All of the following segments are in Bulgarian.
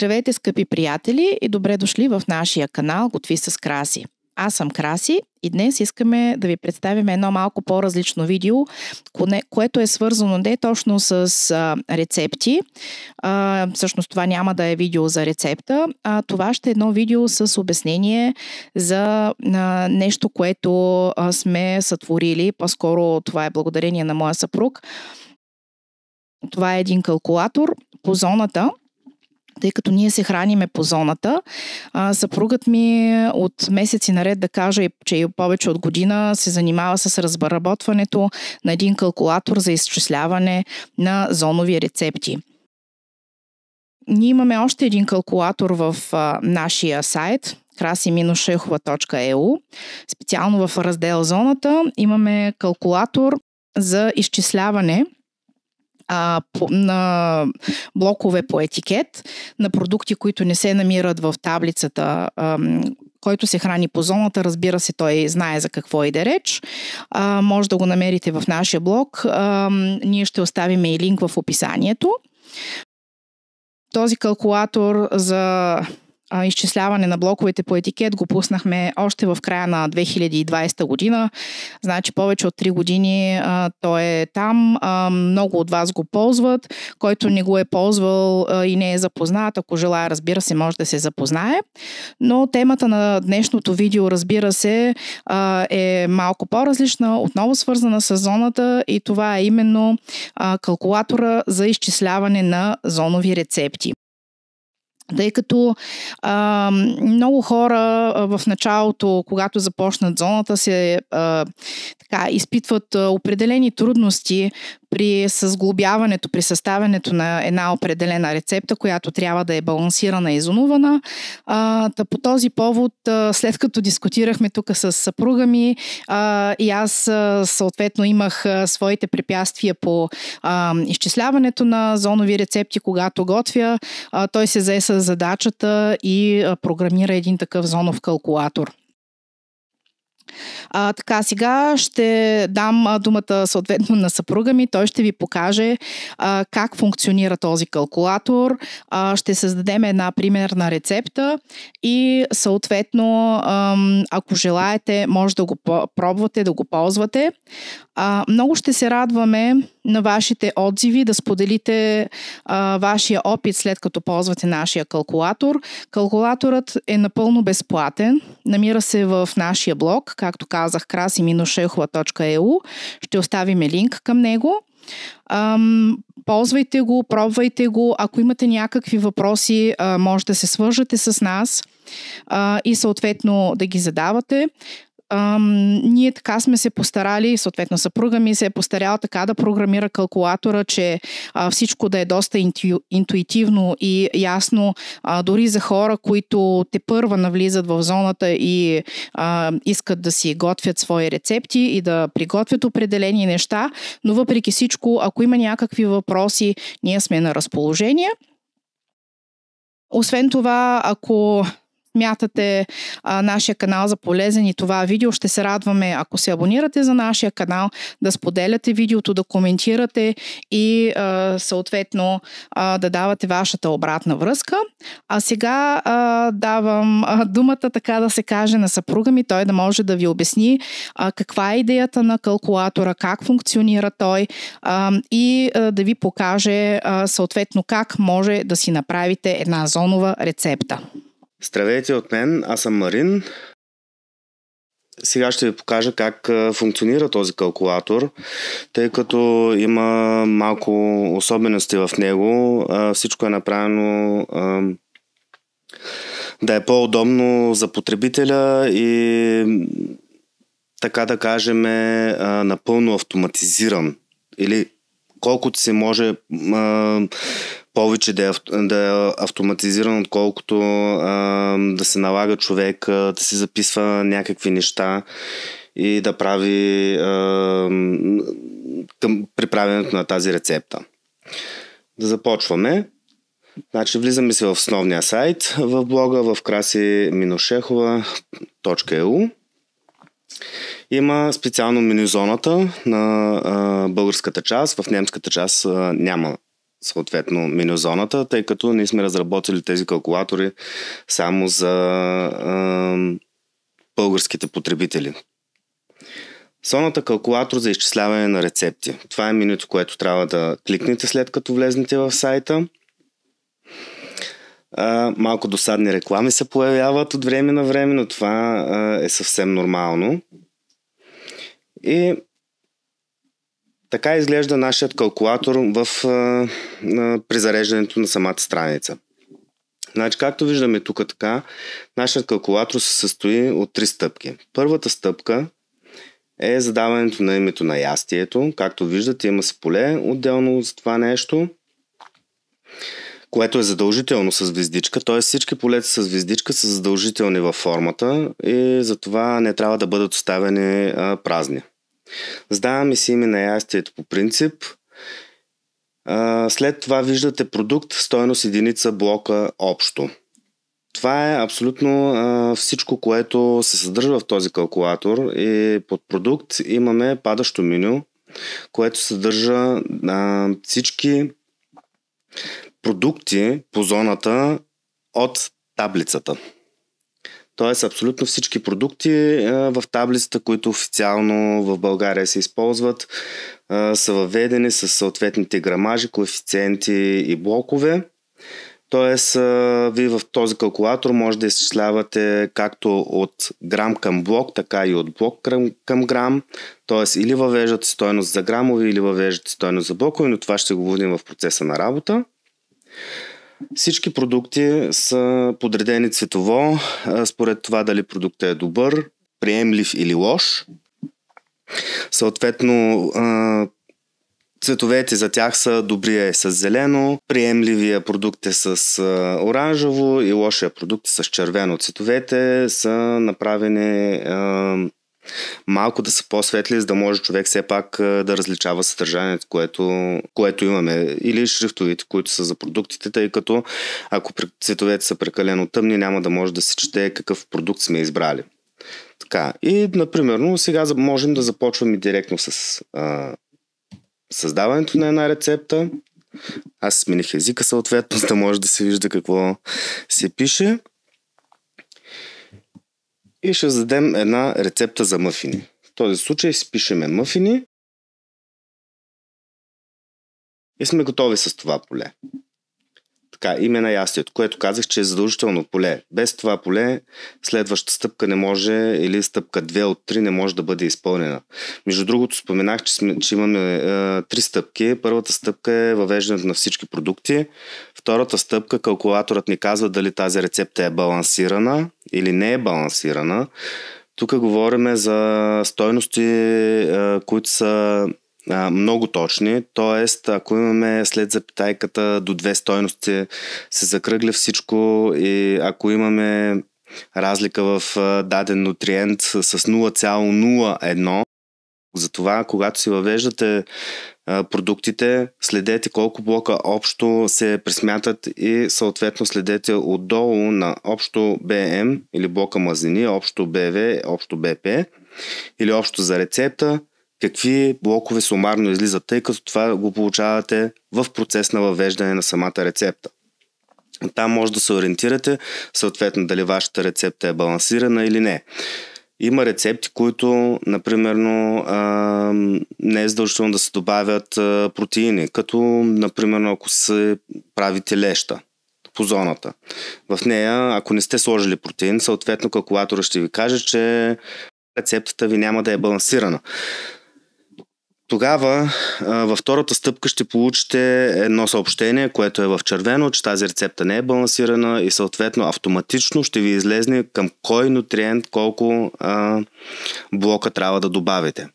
Здравейте, скъпи приятели, и добре дошли в нашия канал Готви с Краси. Аз съм Краси и днес искаме да ви представим едно малко по-различно видео, което е свързано не точно с рецепти. Всъщност това няма да е видео за рецепта, а това ще е едно видео с обяснение за нещо, което сме сътворили. По-скоро това е благодарение на моя съпруг. Това е един калкулатор по зоната. Тъй като ние се храниме по зоната, съпругът ми от месеци наред, да кажа, че и повече от година се занимава с разработването на един калкулатор за изчисляване на зонови рецепти. Ние имаме още един калкулатор в нашия сайт krasi-shechova.eu. Специално в раздел зоната имаме калкулатор за изчисляване на блокове по етикет, на продукти, които не се намират в таблицата, който се храни по зоната. Разбира се, той знае за какво иде реч. Може да го намерите в нашия блог. Ние ще оставим и линк в описанието. Този калкулатор за изчисляване на блоковете по етикет го пуснахме още в края на 2020 година. Значи повече от 3 години той е там. Много от вас го ползват. Който не го е ползвал и не е запознат, ако желая, разбира се, може да се запознае. Но темата на днешното видео, разбира се, е малко по-различна, отново свързана с зоната, и това е именно калкулатора за изчисляване на зонови рецепти. Тъй като много хора в началото, когато започнат зоната, се изпитват определени трудности при сглобяването, при съставянето на една определена рецепта, която трябва да е балансирана и изонувана. По този повод, след като дискутирахме тук с съпруга ми, и аз съответно имах своите препятствия по изчисляването на зонови рецепти, когато готвя, той се зае с задачата и програмира един такъв зонов калкулатор. Сега ще дам думата съответно на съпруга ми. Той ще ви покаже как функционира този калкулатор. Ще създадем една примерна рецепта и съответно, ако желаете, може да го пробвате, да го ползвате. Много ще се радваме на вашите отзиви, да споделите вашия опит след като ползвате нашия калкулатор. Калкулаторът е напълно безплатен. Намира се в нашия блог, както казах, krasi-shechova.eu. Ще оставим линк към него. Ползвайте го, пробвайте го. Ако имате някакви въпроси, може да се свържете с нас и съответно да ги задавате. Ние така сме се постарали, съответно съпруга ми се е постаряла така да програмира калкулатора, че всичко да е доста интуитивно и ясно, дори за хора, които тепърва навлизат в зоната и искат да си готвят свои рецепти и да приготвят определени неща, но въпреки всичко, ако има някакви въпроси, ние сме на разположение. Освен това, ако смятате нашия канал за полезен и това видео, ще се радваме, ако се абонирате за нашия канал, да споделяте видеото, да коментирате и съответно да давате вашата обратна връзка. А сега давам думата, така да се каже, на съпруга ми, той да може да ви обясни каква е идеята на калкулатора, как функционира той и да ви покаже съответно как може да си направите една зонова рецепта. Здравейте от мен, аз съм Марин. Сега ще ви покажа как функционира този калкулатор, тъй като има малко особености в него. Всичко е направено да е по-удобно за потребителя и, така да кажем, напълно автоматизиран. Или колкото се може повече да е автоматизиран, отколкото да се налага човек да си записва някакви неща и да прави към приправянето на тази рецепта. Да започваме. Значи влизаме си в основния сайт, в блога в krasi-shechova.eu. Има специално меню зоната на българската част, в немската част няма съответно менюзоната, тъй като ние сме разработили тези калкулатори само за българските потребители. Зоната калкулатор за изчисляване на рецепти. Това е менюто, което трябва да кликнете след като влезнете в сайта. Малко досадни реклами се появяват от време на време, но това е съвсем нормално. И така изглежда нашият калкулатор при зареждането на самата страница. Значи, както виждаме тук така, нашият калкулатор се състои от 3 стъпки. Първата стъпка е задаването на името на ястието. Както виждате, има се поле отделно за това нещо, което е задължително с звездичка, т.е. всички полета с звездичка са задължителни във формата и затова не трябва да бъдат оставени празни. Задаваме си име на ястието по принцип. След това виждате продукт, стойност единица, блока, общо. Това е абсолютно всичко, което се съдържа в този калкулатор и под продукт имаме падащо меню, което съдържа всички продукти по зоната от таблицата. Тоест абсолютно всички продукти в таблицата, които официално в България се използват, са въведени с съответните грамажи, коефициенти и блокове. Тоест, вие в този калкулатор може да изчислявате както от грам към блок, така и от блок към грам. Тоест, или въвеждате стойност за грамови, или въвеждате стойност за блокови, но това ще го видим в процеса на работа. Всички продукти са подредени цветово, според това дали продуктът е добър, приемлив или лош. Съответно, цветовете за тях са: добрия е с зелено, приемливия продукт е с оранжево и лошия продукт е с червено. Цветовете са направени малко да са по-светли, за да може човек все пак да различава съдържанието, което имаме, или шрифтовите, които са за продуктите, тъй като ако цветовете са прекалено тъмни, няма да може да се чете какъв продукт сме избрали. Така. И, например, сега можем да започваме директно с създаването на една рецепта. Аз смених езика съответно, за да може да се вижда какво се пише. И ще зададем една рецепта за мъфини. В този случай си пишеме мъфини и сме готови с това поле. Така, име на ястието, което казах, че е задължително поле. Без това поле следващата стъпка не може, или стъпка 2 от 3 не може да бъде изпълнена. Между другото, споменах, че имаме 3 стъпки. Първата стъпка е въвеждането на всички продукти. Втората стъпка, калкулаторът ни казва дали тази рецепта е балансирана или не е балансирана. Тук говорим за стойности, които са много точни, т.е. ако имаме след запитайката до 2 стойности, се закръгля всичко, и ако имаме разлика в даден нутриент с 0,01, затова когато си въвеждате продуктите, следете колко блока общо се пресмятат и съответно следете отдолу на общо БМ или блока мазнини, общо БВ, общо БП или общо за рецепта, какви блокове сумарно излизат, тъй като това го получавате в процес на въвеждане на самата рецепта. Там може да се ориентирате съответно дали вашата рецепта е балансирана или не. Има рецепти, които, например, не е задължително да се добавят протеини, като, например, ако се правите леща по зоната. В нея, ако не сте сложили протеин, съответно калкулаторът ще ви каже, че рецептата ви няма да е балансирана. Тогава във втората стъпка ще получите едно съобщение, което е в червено, че тази рецепта не е балансирана и съответно автоматично ще ви излезне към кой нутриент колко блока трябва да добавите.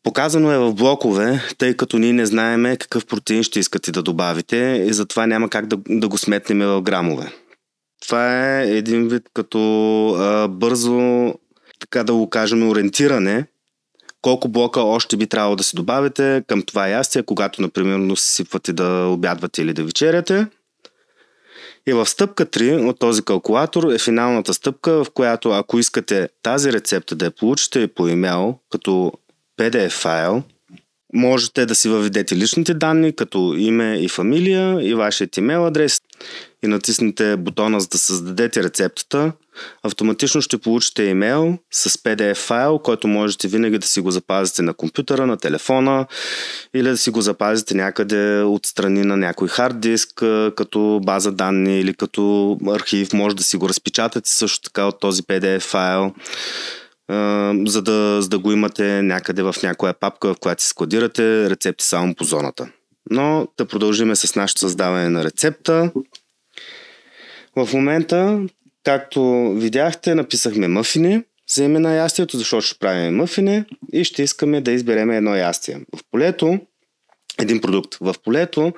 Показано е в блокове, тъй като ние не знаеме какъв протеин ще искате да добавите и затова няма как да го сметнем в грамове. Това е един вид като бързо, така да го кажем, ориентиране колко блока още би трябвало да си добавите към това ястие, когато, например, си сипвате да обядвате или да вечеряте. И в стъпка 3 от този калкулатор е финалната стъпка, в която ако искате тази рецепта да я получите по имейл като PDF файл, можете да си въведете личните данни, като име и фамилия и вашият имейл адрес и натиснете бутона за да създадете рецептата. Автоматично ще получите имейл с PDF файл, който можете винаги да си го запазите на компютъра, на телефона или да си го запазите някъде отстрани на някой хард диск, като база данни или като архив. Може да си го разпечатате също така от този PDF файл, за да го имате някъде в някоя папка, в която си складирате рецепти само по зоната. Но да продължим с нашето създаване на рецепта. В момента, както видяхте, написахме мъфини за име на ястието, защото ще правим мъфини и ще искаме да изберем едно ястие. В полето, един продукт. В полето,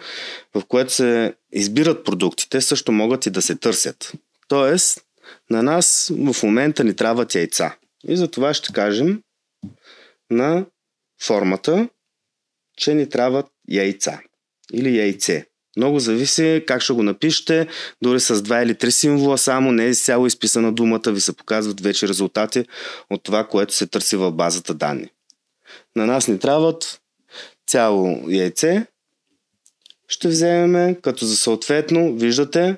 в което се избират продуктите, също могат и да се търсят. Тоест, на нас в момента ни трябват яйца. И за това ще кажем на формата, че ни трябват яйца или яйце. Много зависи как ще го напишете, дори с 2 или 3 символа само, не е цяло изписана думата, ви се показват вече резултати от това, което се търси в базата данни. На нас ни трябват цяло яйце. Ще вземем, като за съответно, виждате,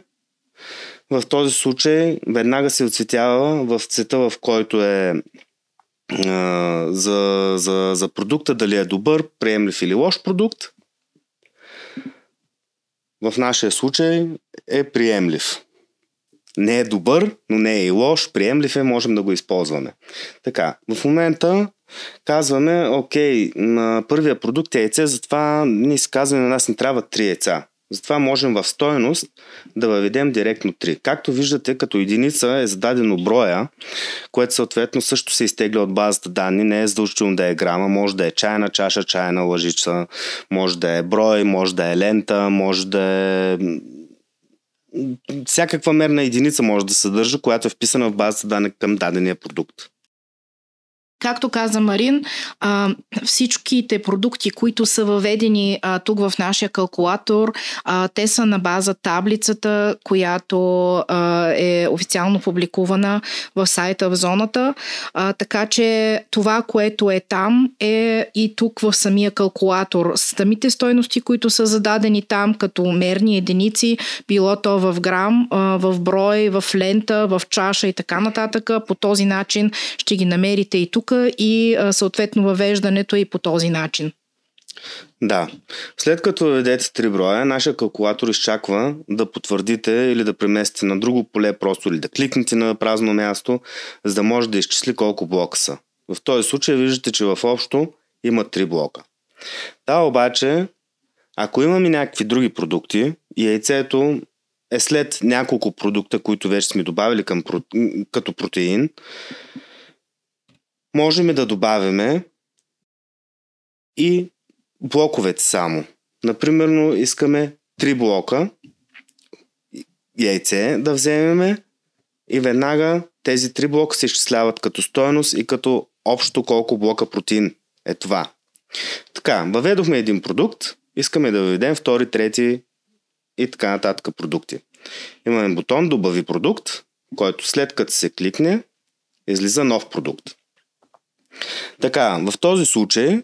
в този случай веднага се отцветява в цвета, в който е за продукта, дали е добър, приемлив или лош продукт. В нашия случай е приемлив. Не е добър, но не е и лош, приемлив е, можем да го използваме. Така, в момента казваме, окей, на първия продукт е яйце, затова ние си казваме, на нас ни трябва 3 яйца. Затова можем в стойност да въведем директно 3. Както виждате, като единица е зададено броя, което съответно също се изтегля от базата данни. Не е задължително да е грама, може да е чайна чаша, чайна лъжица, може да е брой, може да е лента, може да е всякаква мерна единица може да съдържа, която е вписана в базата данни към дадения продукт. Както каза Марин, всичките продукти, които са въведени тук в нашия калкулатор, те са на база таблицата, която е официално публикувана в сайта в зоната. Така че това, което е там, е и тук в самия калкулатор. Самите стойности, които са зададени там, като мерни единици, било то в грам, в брой, в лента, в чаша и така нататък, по този начин ще ги намерите и тук и съответно въвеждането и по този начин. Да. След като въведете 3 броя, нашия калкулатор изчаква да потвърдите или да преместите на друго поле просто или да кликнете на празно място, за да може да изчисли колко блока са. В този случай виждате, че в общо има 3 блока. Да, обаче, ако имаме някакви други продукти и яйцето е след няколко продукта, които вече сме добавили като протеин, можем да добавяме и блоковете само. Например, искаме 3 блока яйце да вземеме и веднага тези 3 блока се изчисляват като стойност и като общо колко блока протеин е това. Така, въведохме един продукт, искаме да въведем втори, трети и така нататък продукти. Имаме бутон добави продукт, който след като се кликне, излиза нов продукт. Така, в този случай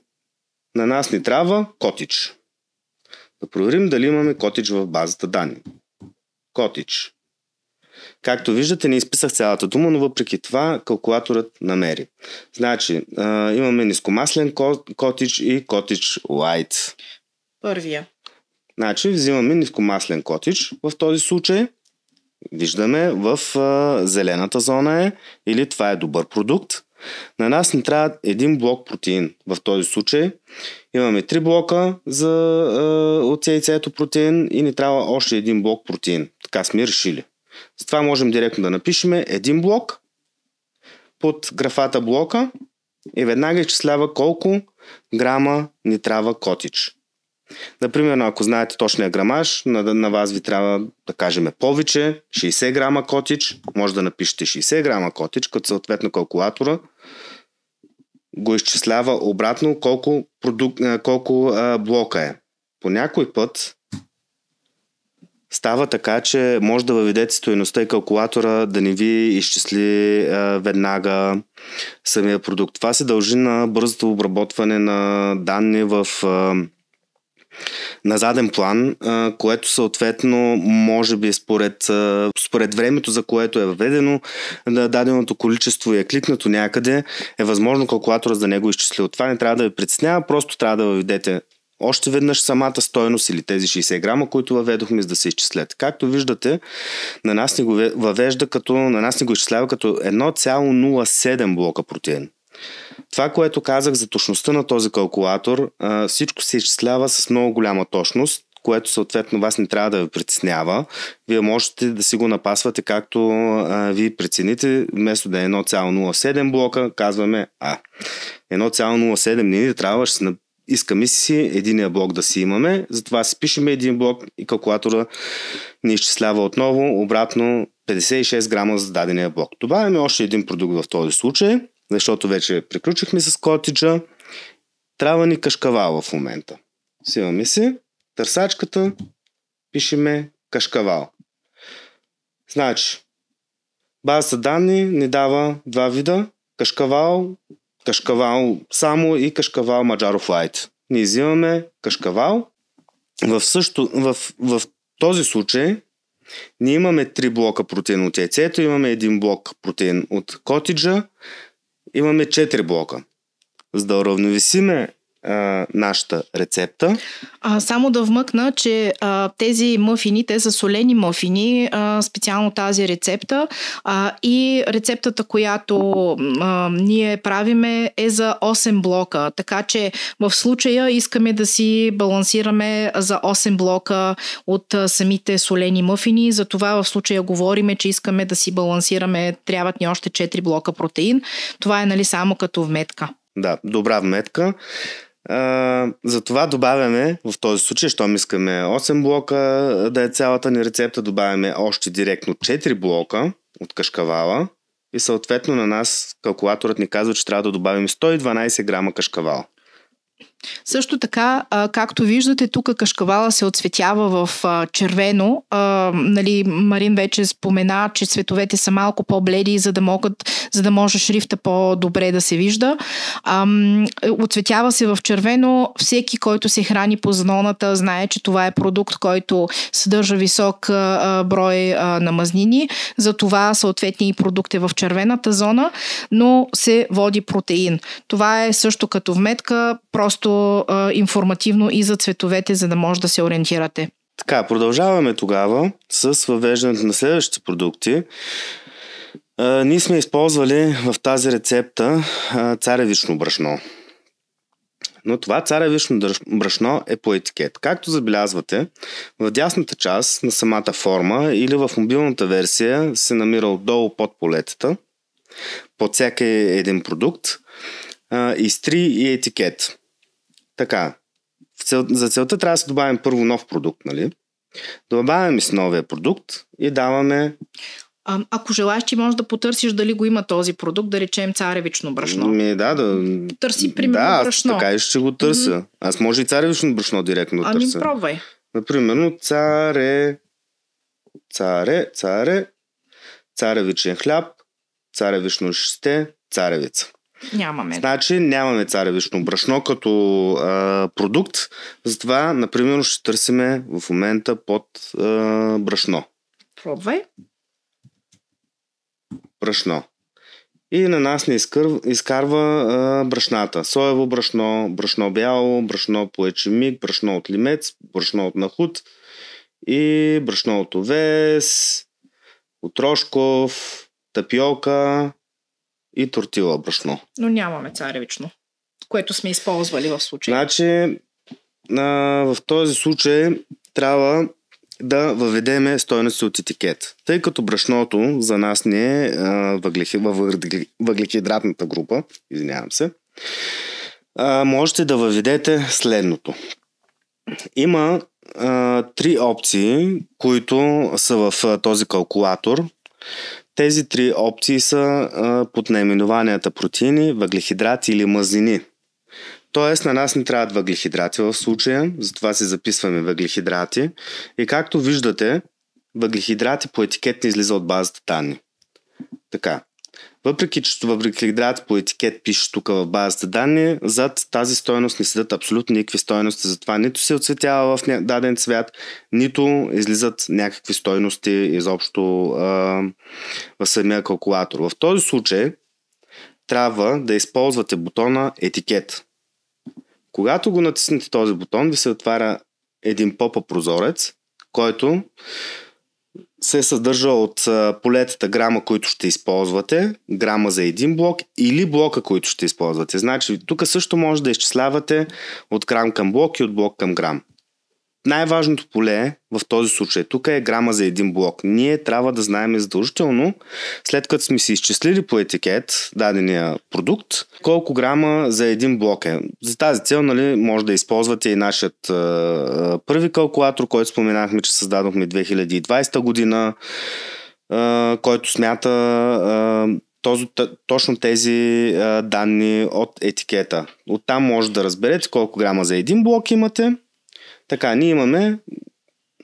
на нас ни трябва котич. Да проверим дали имаме котич в базата данни. Котич. Както виждате, не изписах цялата дума, но въпреки това калкулаторът намери. Значи, имаме нискомаслен котич и котич лайт. Първия. Значи, взимаме нискомаслен котич. В този случай виждаме в зелената зона или това е добър продукт. На нас ни трябва един блок протеин. В този случай имаме 3 блока от яйцето протеин и ни трябва още един блок протеин. Така сме решили. Затова можем директно да напишем един блок под графата блока и веднага изчислява колко грама ни трябва котич. Например, ако знаете точния грамаж, на вас ви трябва да кажем повече, 60 грама котич, може да напишете 60 грама котич, като съответно калкулатора го изчислява обратно колко блока е. По някой път става така, че може да въведете стойността и калкулатора да не ви изчисли веднага самия продукт. Това се дължи на бързото обработване на данни на заден план, което съответно може би според времето, за което е въведено даденото количество и е кликнато някъде, е възможно калкулаторът да не го изчисли. От това не трябва да ви притеснява, просто трябва да въведете още веднъж самата стойност или тези 60 грама, които въведохме, за да се изчислят. Както виждате, на нас ни го изчислява като 1,07 блока протеин. Това, което казах за точността на този калкулатор, всичко се изчислява с много голяма точност, което съответно вас не трябва да ви притеснява. Вие можете да си го напасвате както ви прецените. Вместо да е 1,07 блока, казваме 1,07 не трябва, искаме си единия блок да си имаме, затова си пишем един блок и калкулатора ни изчислява отново обратно 56 грама за дадения блок. Добавяме още един продукт в този случай, защото вече приключихме с котиджа. Трябва ни кашкавал в момента. Сиваме си търсачката, пишеме кашкавал. Значи, базата данни ни дава два вида кашкавал само и кашкавал Маджаров Лайт. Ние взимаме кашкавал. В този случай ние имаме 3 блока протеин от яйцето, имаме един блок протеин от котиджа, имаме 4 блока. За да уравновесиме нашата рецепта. Само да вмъкна, че тези мъфини, те са солени мъфини, специално тази рецепта, и рецептата, която ние правиме, е за 8 блока. Така че в случая искаме да си балансираме за 8 блока от самите солени мъфини. Затова в случая говориме, че искаме да си балансираме, трябват ни още 4 блока протеин. Това е само като вметка. Да, добра вметка. Затова добавяме в този случай, щом искаме 8 блока да е цялата ни рецепта, добавяме още директно 4 блока от кашкавала и съответно на нас калкулаторът ни казва, че трябва да добавим 112 грама кашкавал. Също така, както виждате, тук кашкавала се отцветява в червено. Марин вече спомена, че цветовете са малко по-бледи, за да може шрифта по-добре да се вижда. Отцветява се в червено. Всеки, който се храни по зоната, знае, че това е продукт, който съдържа висок брой на мазнини. Затова съответният продукт е в червената зона, но се води протеин. Това е също като вметка, просто информативно и за цветовете, за да може да се ориентирате. Така, продължаваме тогава с въвеждането на следващите продукти. Ние сме използвали в тази рецепта царевично брашно. Но това царевично брашно е по етикет. Както забелязвате, в дясната част на самата форма или в мобилната версия се намира отдолу под полетата, под всеки един продукт, изтри и етикет. Така, за целта трябва да се добавим първо нов продукт, нали? Добавяме с новия продукт и даваме... Ако желаеш, ти можеш да потърсиш дали го има този продукт, да речем царевично брашно. Търси примерно брашно. Така и ще го търся. Mm-hmm. Аз може и царевично брашно директно да търся. Пробвай. Например, царевичен хляб, царевично шесте, царевица. Нямаме. Значи нямаме царевично брашно като продукт, затова, например, ще търсиме в момента под брашно. Пробвай. Брашно. И на нас не изкарва брашната. Соево брашно, брашно бяло, брашно по ечемик, брашно от лимец, брашно от нахут и брашно от овес, от трошков, тапиока и тортила брашно. Но нямаме царевично, което сме използвали в случая. Значи, в този случай трябва да въведеме стойности от етикет. Тъй като брашното за нас не е въглехидратната група, извинявам се, можете да въведете следното. Има 3 опции, които са в този калкулатор. Тези 3 опции са под наименованията протеини, въглехидрати или мазнини. Тоест на нас не трябват въглехидрати в случая, затова си записваме въглехидрати. И както виждате, въглехидрати по етикет не излиза от базата данни. Така. Въпреки, че въглехидрати по етикет пише тук в базата данни, зад тази стойност не седат абсолютно никакви стойности, затова нито се оцветява в даден цвят, нито излизат някакви стойности изобщо в самия калкулатор. В този случай трябва да използвате бутона етикет. Когато го натиснете този бутон, ви се отваря един поп-ъп прозорец, който се съдържа от полетата грама, които ще използвате, грама за един блок или блока, които ще използвате. Значи, тук също може да изчислявате от грам към блок и от блок към грам. Най-важното поле в този случай тук е грама за един блок. Ние трябва да знаем задължително, след като сме си изчислили по етикет дадения продукт, колко грама за един блок е. За тази цел, нали, може да използвате и нашият първи калкулатор, който споменахме, че създадохме 2020 година, който смята точно тези данни от етикета. Оттам може да разберете колко грама за един блок имате. Така, ние имаме,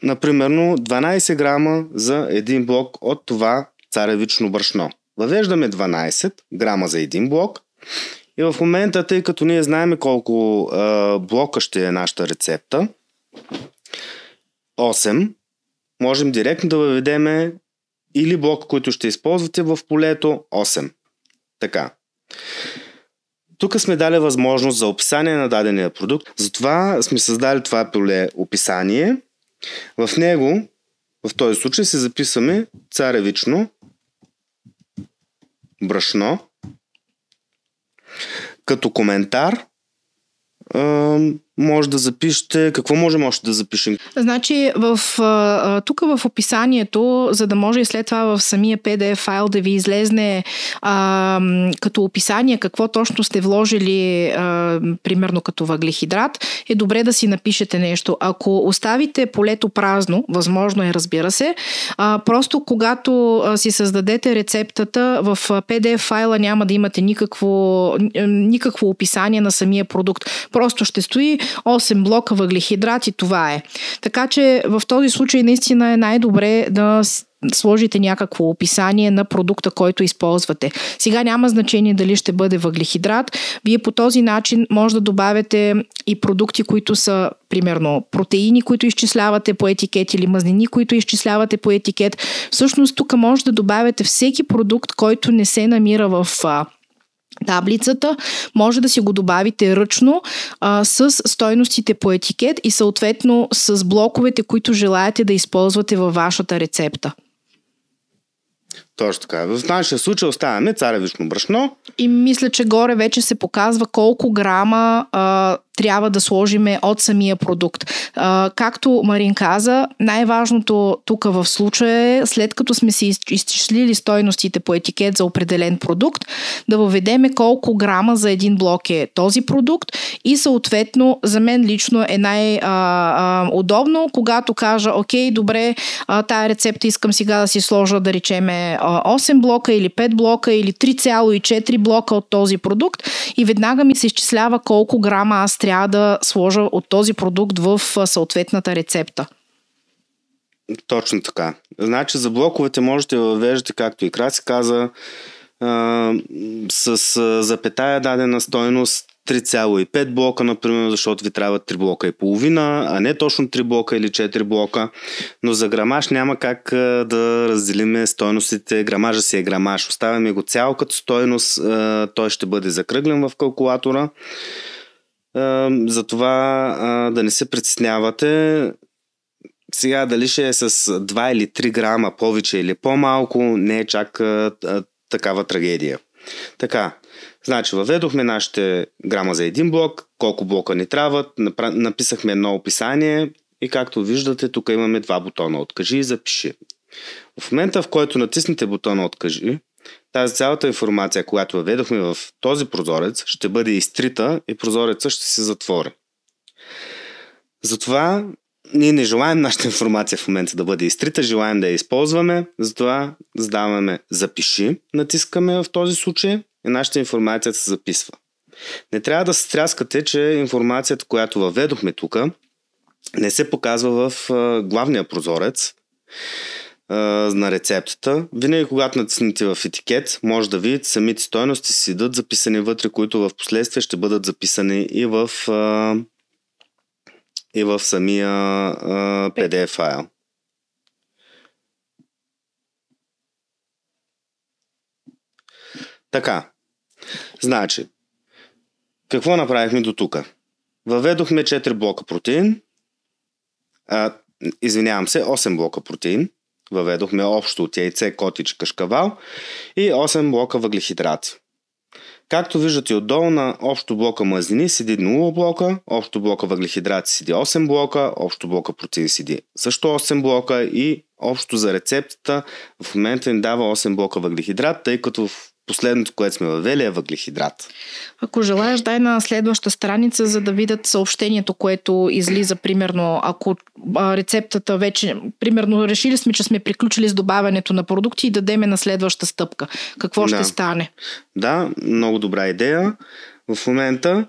например, 12 грама за един блок от това царевично брашно. Въвеждаме 12 грама за един блок и в момента, тъй като ние знаем колко блока ще е нашата рецепта, 8, можем директно да въведем или блока, който ще използвате в полето 8. Така. Тук сме дали възможност за описание на дадения продукт, затова сме създали това поле описание. В него, в този случай, се записваме царевично брашно. Като коментар може да запишете... Какво можем още да запишем? Значи, тук в описанието, за да може и след това в самия PDF файл да ви излезне като описание какво точно сте вложили, примерно като въглехидрат, е добре да си напишете нещо. Ако оставите полето празно, възможно е, разбира се, просто когато си създадете рецептата, в PDF файла няма да имате никакво описание на самия продукт. Просто ще стои 8 блока въглехидрат и това е. Така че в този случай наистина е най-добре да сложите някакво описание на продукта, който използвате. Сега няма значение дали ще бъде въглехидрат. Вие по този начин може да добавяте и продукти, които са, примерно, протеини, които изчислявате по етикет или мазнини, които изчислявате по етикет. Всъщност тук може да добавяте всеки продукт, който не се намира в таблицата, може да си го добавите ръчно с стойностите по етикет и съответно с блоковете, които желаете да използвате във вашата рецепта. Точно така. В нашия случай оставяме царевично брашно. И мисля, че горе вече се показва колко грама трябва да сложиме от самия продукт. Както Марин каза, най-важното тук в случая е, след като сме си изчислили стойностите по етикет за определен продукт, да въведеме колко грама за един блок е този продукт и съответно за мен лично е най-удобно, когато кажа, окей, добре, тая рецепта искам сега да си сложа, да речеме 8 блока или 5 блока или 3,4 блока от този продукт и веднага ми се изчислява колко грама аз трябва да сложа от този продукт в съответната рецепта. Точно така. Значи за блоковете можете да въвеждате, както и Краси каза, с запетая дадена стойност 3,5 блока, например, защото ви трябват 3 блока и половина, а не точно 3 блока или 4 блока. Но за грамаж няма как да разделиме стойностите. Грамажа си е грамаж. Оставяме го цял като стойност. Той ще бъде закръглен в калкулатора. Затова да не се притеснявате. Сега дали ще е с 2 или 3 грама повече или по-малко, не е чак такава трагедия. Така, значи въведохме нашите грама за един блок, колко блока ни трябват, написахме едно описание и както виждате, тук имаме два бутона откажи и запиши. В момента, в който натиснете бутона откажи, тази цялата информация, която въведохме в този прозорец, ще бъде изтрита и прозорецът ще се затвори. Затова ние не желаем нашата информация в момента да бъде изтрита, желаем да я използваме, затова задаваме запиши, натискаме в този случай и нашата информация се записва. Не трябва да се стряскате, че информацията, която въведохме тук, не се показва в главния прозорец на рецептата. Винаги, когато натиснете в етикет, може да видите самите стойности си идат записани вътре, които в последствие ще бъдат записани и в самия PDF файл. Така, значи, какво направихме до тук? Въведохме 4 блока протеин, 8 блока протеин, въведохме общо от яйце, котич, кашкавал и 8 блока въглехидрати. Както виждате отдолу на общо блока мазнини седи 0 блока, общо блока въглехидрати седи 8 блока, общо блока протеин седи също 8 блока и общо за рецептата в момента ни дава 8 блока въглехидрат, тъй като в последното, което сме въвели е въглехидрат. Ако желаеш, дай на следваща страница, за да видят съобщението, което излиза, примерно, ако рецептата вече, примерно, решили сме, че сме приключили с добавянето на продукти и дадеме на следваща стъпка. Какво ще стане? Да, много добра идея. В момента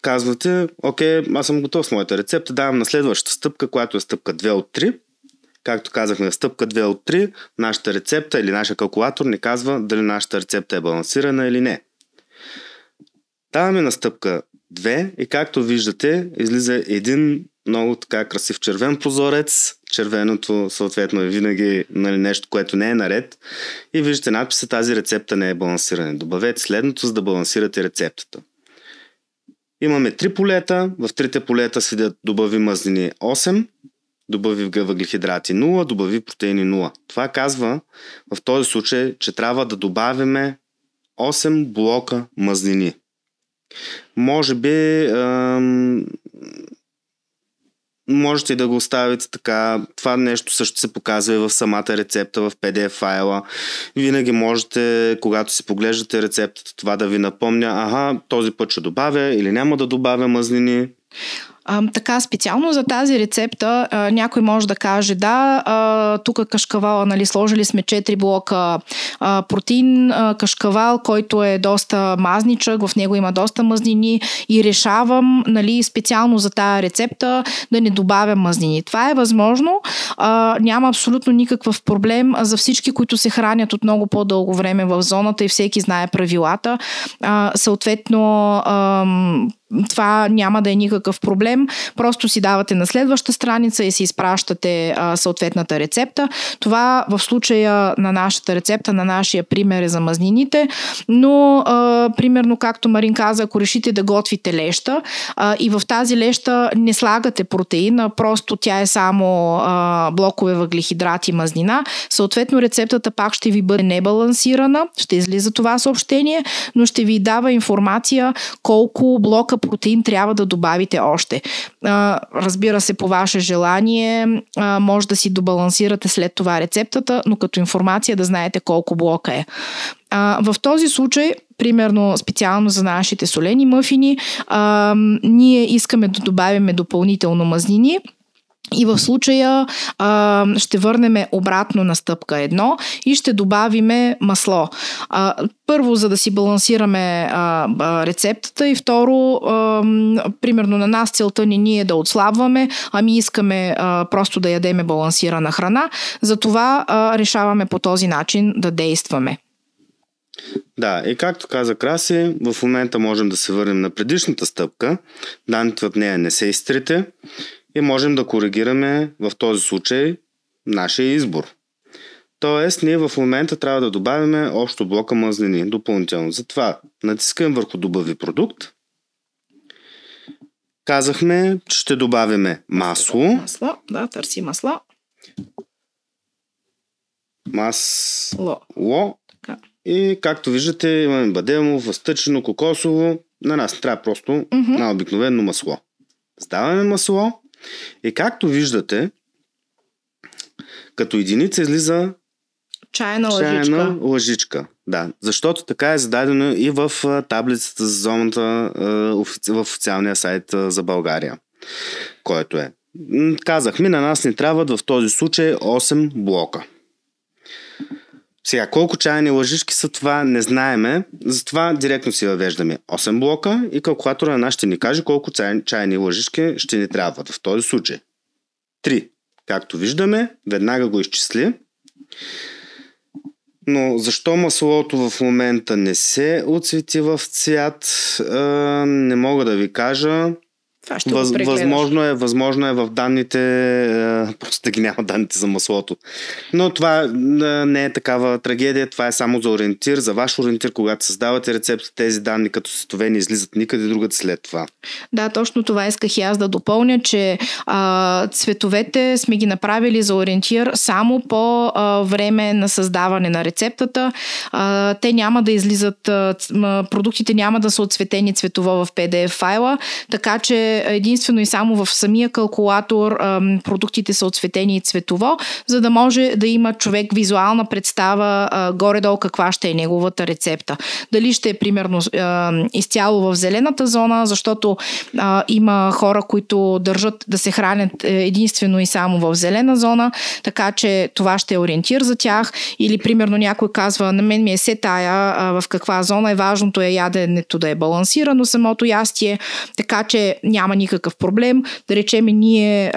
казвате, окей, аз съм готов с моята рецепта, давам на следващата стъпка, която е стъпка 2 от 3. Както казахме, в стъпка 2 от 3, нашата рецепта или нашия калкулатор ни казва дали нашата рецепта е балансирана или не. Даваме на стъпка 2 и както виждате, излиза един много така красив червен прозорец. Червеното съответно е винаги нещо, което не е наред. И виждате надписа, тази рецепта не е балансирана. Добавете следното, за да балансирате рецептата. Имаме 3 полета. В 3 полета седят добави мазнини 8, добави въглехидрати 0, добави протеини 0. Това казва в този случай, че трябва да добавяме 8 блока мазнини. Може би можете да го оставите така. Това нещо също се показва и в самата рецепта, в PDF файла. Винаги можете, когато си поглеждате рецептата, това да ви напомня, този път ще добавя или няма да добавя мазнини. Така, специално за тази рецепта някой може да каже, тук кашкавала, нали, сложили сме 4 блока протеин, кашкавал, който е доста мазничък, в него има доста мазнини и решавам, нали, специално за тази рецепта да не добавя мазнини. Това е възможно, няма абсолютно никакъв проблем за всички, които се хранят от много по-дълго време в зоната и всеки знае правилата. Съответно, това няма да е никакъв проблем. Просто си давате на следваща страница и си изпращате съответната рецепта. Това в случая на нашата рецепта, на нашия пример е за мазнините, но примерно, както Марин каза, ако решите да готвите леща и в тази леща не слагате протеин, просто тя е само блокове въглехидрати и мазнина, съответно рецептата пак ще ви бъде небалансирана, ще излиза това съобщение, но ще ви дава информация колко блока протеин трябва да добавите още. Разбира се, по ваше желание може да си добалансирате след това рецептата, но като информация да знаете колко блока е. В този случай, примерно специално за нашите солени мъфини, ние искаме да добавим допълнително мазнини. И в случая ще върнем обратно на стъпка 1 и ще добавиме масло. Първо, за да си балансираме рецептата и второ, примерно на нас целта ни е да отслабваме, искаме просто да ядеме балансирана храна. Затова решаваме по този начин да действаме. Да, и както каза Краси, в момента можем да се върнем на предишната стъпка. Данните от нея не се изтрите. И можем да коригираме в този случай нашия избор. Тоест, ние в момента трябва да добавим общо блока мазнини допълнително. Затова натискаме върху добави продукт. Казахме, че ще добавим масло. Масло, да, търси масло. Масло. И както виждате, имаме бадемово, въстъчено, кокосово. На нас трябва просто на обикновено масло. Сдаваме масло. И както виждате, като единица излиза чайна лъжичка. Да, защото така е зададено и в таблицата за зоната в официалния сайт за България, който е. Казахме, на нас ни трябват в този случай 8 блока. Сега, колко чайни лъжички са това, не знаеме. Затова директно си въвеждаме 8 блока и калкулатора на нас ще ни каже колко чайни лъжички ще ни трябват. В този случай 3. Както виждаме, веднага го изчисли. Но защо маслото в момента не се оцвети в цвят, не мога да ви кажа. Възможно е в данните, просто да ги няма данните за маслото. Но това не е такава трагедия, това е само за ориентир, за ваш ориентир, когато създавате рецепт, тези данни като светове не излизат никъде другата след това. Да, точно това исках и аз да допълня, че цветовете сме ги направили за ориентир само по време на създаване на рецептата. Те няма да излизат, продуктите няма да са отцветени цветово в PDF файла, така че единствено и само в самия калкулатор продуктите са отцветени и цветово, за да може да има човек визуална представа горе-долу каква ще е неговата рецепта. Дали ще е примерно изцяло в зелената зона, защото има хора, които държат да се хранят единствено и само в зелена зона, така че това ще е ориентир за тях. Или примерно някой казва, на мен ми е се тая в каква зона е, важното е яденето да е балансирано самото ястие, така че няма никакъв проблем. Да речем, ние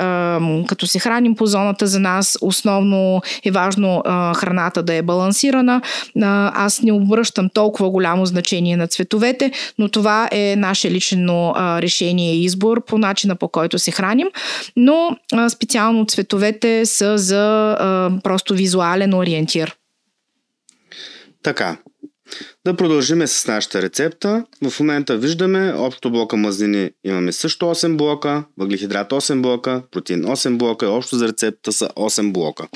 като се храним по зоната, за нас основно е важно храната да е балансирана. Аз не обръщам толкова голямо значение на цветовете, но това е наше лично решение и избор по начина, по който се храним. Но специално цветовете са за просто визуален ориентир. Така. Да продължим с нашата рецепта. В момента виждаме общо блока мазнини имаме също 8 блока, въглехидрат 8 блока, протеин 8 блока и общо за рецептата са 8 блока.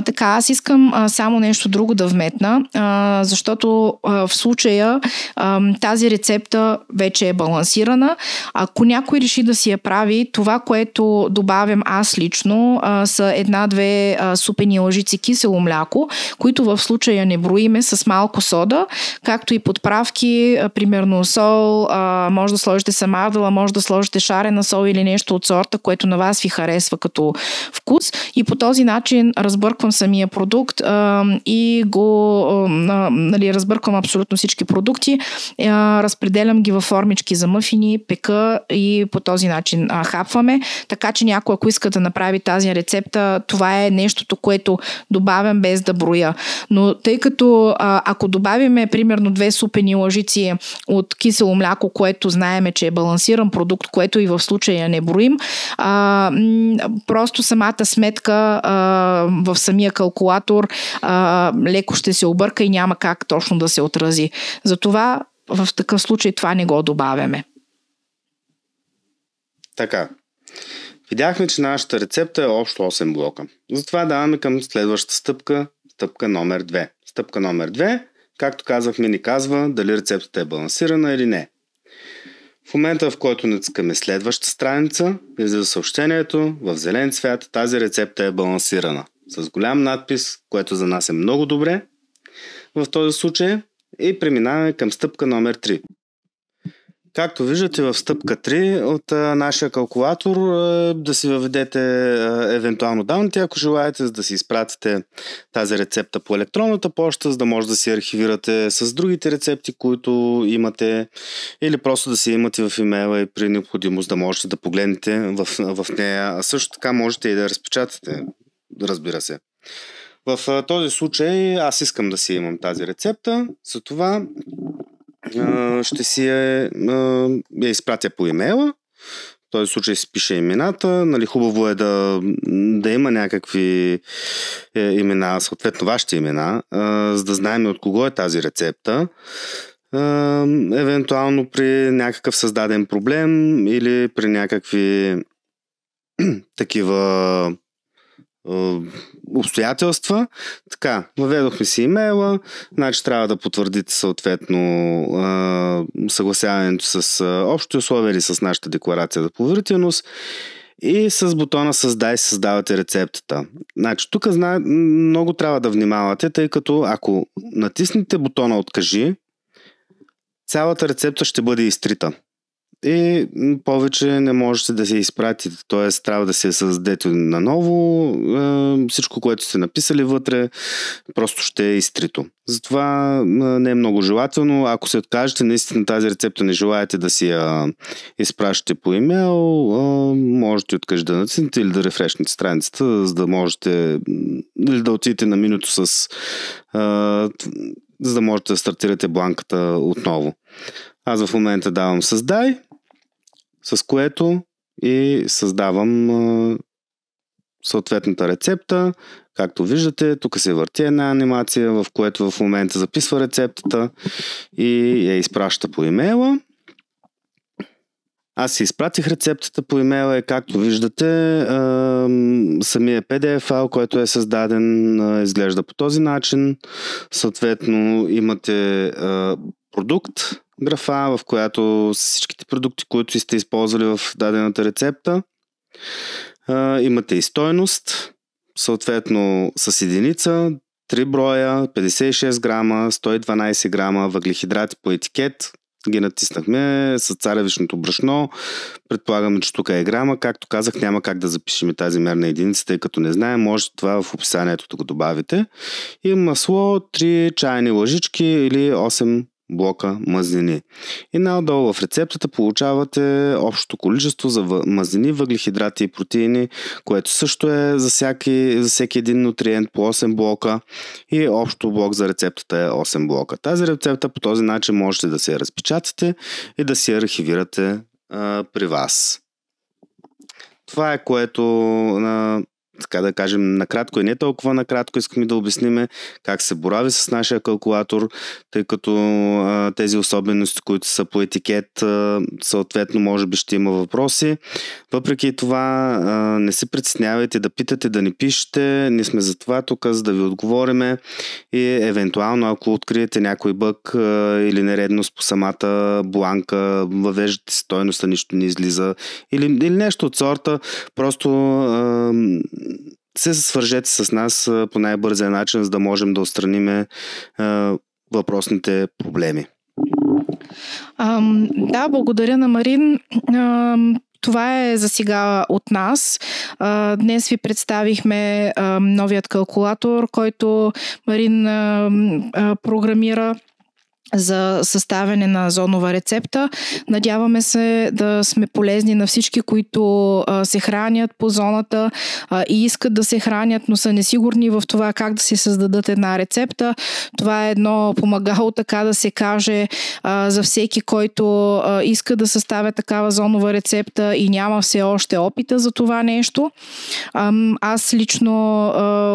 Така, аз искам само нещо друго да вметна, защото в случая тази рецепта вече е балансирана. Ако някой реши да си я прави, това, което добавям аз лично, са една-две супени лъжици кисело мляко, които в случая не броиме с малко сода, както и подправки, примерно сол, може да сложите самардала, може да сложите шарена сол или нещо от сорта, което на вас ви харесва като вкус, и по този начин разбърквам самия продукт и го разбърквам абсолютно всички продукти, разпределям ги във формички за мъфини, пека и по този начин хапваме, така че някой, ако иска да направи тази рецепта, това е нещото, което добавям без да броя. Но тъй като ако добавиме примерно 2 супени лъжици от кисело мляко, което знаеме, че е балансиран продукт, което и в случая не броим, просто самата сметка в самия калкулатор леко ще се обърка и няма как точно да се отрази. Затова в такъв случай това не го добавяме. Така. Видяхме, че нашата рецепта е общо 8 блока. Затова даваме към следващата стъпка, стъпка номер 2. Стъпка номер 2, както казахме, ни казва дали рецептата е балансирана или не. В момента, в който натискаме следващата страница, излиза съобщението в зелен цвят, тази рецепта е балансирана. С голям надпис, което за нас е много добре в този случай, и преминаваме към стъпка номер 3. Както виждате в стъпка 3 от нашия калкулатор, да си въведете евентуално данните, ако желаете, за да си изпратите тази рецепта по електронната поща, за да може да си архивирате с другите рецепти, които имате, или просто да си имате в имейла и при необходимост да можете да погледнете в нея. А също така можете и да разпечатате, разбира се. В този случай аз искам да си имам тази рецепта, затова ще си я изпратя по имейла. В този случай си пише имената. Хубаво е да има някакви имена, съответно вашите имена, за да знаем от кого е тази рецепта. Евентуално при някакъв създаден проблем или при някакви такива обстоятелства. Така, въведохме си имейла, значи трябва да потвърдите съответно съгласяването с общите условия или с нашата декларация за поверителност, и с бутона Създай създавате рецептата. Значи тук много трябва да внимавате, тъй като ако натиснете бутона Откажи, цялата рецепта ще бъде изтрита. и повече не можете да се изпратите, т.е. трябва да се създадете наново. Всичко, което сте написали вътре, просто ще е изтрито. Затова не е много желателно. Ако се откажете, наистина тази рецепта не желаете да си я изпращате по имейл, можете откажете да натиснете или да рефрешнете страницата, за да можете или да отидете на менюто за да можете да стартирате бланката отново. Аз в момента давам създай, с което и създавам съответната рецепта. Както виждате, тук се върти една анимация, в което в момента записва рецептата и я изпраща по имейла. Аз си изпратих рецептата по имейла и както виждате, самия PDF файл, който е създаден, изглежда по този начин. Съответно имате продукт графа, в която всичките продукти, които сте използвали в дадената рецепта. Имате и стойност, съответно с единица, 3 броя, 56 грама, 112 грама въглехидрати по етикет. Ги натиснахме с царевичното брашно. Предполагаме, че тук е грама. Както казах, няма как да запишем тази мерна единица, тъй като не знаем. Може това в описанието да го добавите. И масло, 3 чайни лъжички или 8 блока мазнини. И надолу в рецептата получавате общото количество за мазнини, въглехидрати и протеини, което също е за всеки един нутриент по 8 блока и общо блок за рецептата е 8 блока. Тази рецепта по този начин можете да се я разпечатате и да си я архивирате при вас. Това е което така да кажем, накратко и не толкова накратко искаме да обясним как се борави с нашия калкулатор, тъй като тези особености, които са по етикет, съответно може би ще има въпроси. Въпреки това не се притеснявайте да питате, да ни пишете. Ние сме за това тук, за да ви отговориме и евентуално ако откриете някой бъг или нередност по самата бланка, въвеждате стойността, нищо не излиза или нещо от сорта, просто се свържете с нас по най-бързия начин, за да можем да отстраним въпросните проблеми. Да, благодаря на Марин. Това е за сега от нас. Днес ви представихме новият калкулатор, който Марин програмира за съставяне на зонова рецепта. Надяваме се да сме полезни на всички, които се хранят по зоната и искат да се хранят, но са несигурни в това как да си създадат една рецепта. Това е едно помагало, така да се каже, за всеки, който иска да съставя такава зонова рецепта и няма все още опита за това нещо. Аз лично,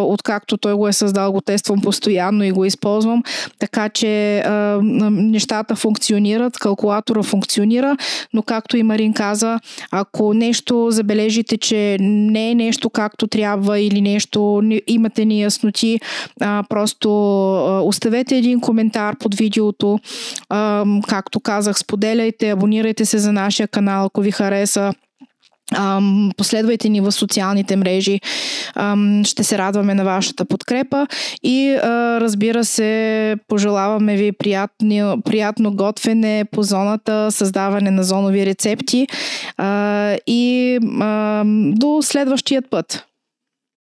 откакто той го е създал, го тествам постоянно и го използвам, така че нещата функционират, калкулатора функционира, но както и Марин каза, ако нещо забележите, че не е нещо както трябва или нещо, имате неясноти, просто оставете един коментар под видеото. Както казах, споделяйте, абонирайте се за нашия канал, ако ви хареса. Последвайте ни в социалните мрежи. Ще се радваме на вашата подкрепа и разбира се, пожелаваме ви приятно готвене по зоната, създаване на зонови рецепти и до следващият път.